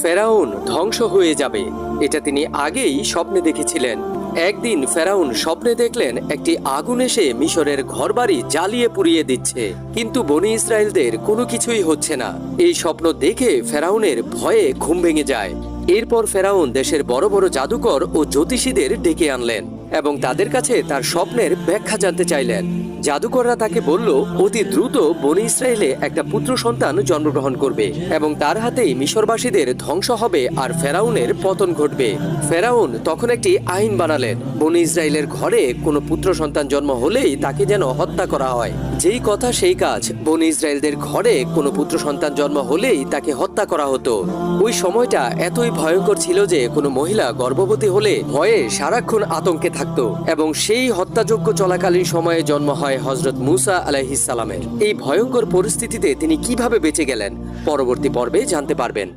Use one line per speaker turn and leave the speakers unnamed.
ফেরাউন ধ্বংস হয়ে যাবে, এটা তিনি আগেই স্বপ্নে দেখেছিলেন। একদিন ফেরাউন স্বপ্নে দেখলেন একটি আগুন এসে মিশরের ঘরবাড়ি জ্বালিয়ে পুড়িয়ে দিচ্ছে, কিন্তু বনি ইসরায়েলদের কোনো কিছুই হচ্ছে না। এই স্বপ্ন দেখে ফেরাউনের ভয়ে ঘুম ভেঙে যায়। এরপর ফেরাউন দেশের বড় বড় জাদুকর ও জ্যোতিষীদের ডেকে আনলেন এবং তাদের কাছে তার স্বপ্নের ব্যাখ্যা জানতে চাইলেন। জাদুকররা তাকে বলল, অতি দ্রুত বনি ইসরায়েলে একটা পুত্র সন্তান জন্মগ্রহণ করবে এবং তার হাতেই মিশরবাসীদের ধ্বংস হবে আর ফেরাউনের পতন ঘটবে। ফেরাউন তখন একটি আইন বানালেন, বনি ইসরায়েলের ঘরে কোনো পুত্র সন্তান জন্ম হলেই তাকে যেন হত্যা করা হয়। যেই কথা সেই কাজ, বনি ইসরায়েলদের ঘরে কোনো পুত্র সন্তান জন্ম হলেই তাকে হত্যা করা হতো। ওই সময়টা এতই ভয়ঙ্কর ছিল যে কোনো মহিলা গর্ভবতী হলে ভয়ে সারাক্ষণ আতঙ্কে থাকতো এবং সেই হত্যাযজ্ঞ চলাকালীন সময়ে জন্ম হয় হযরত মুসা আলাইহিস সালামের। এই ভয়ঙ্কর পরিস্থিতিতে তিনি কিভাবে বেঁচে গেলেন, পরবর্তী পর্বে জানতে পারবেন।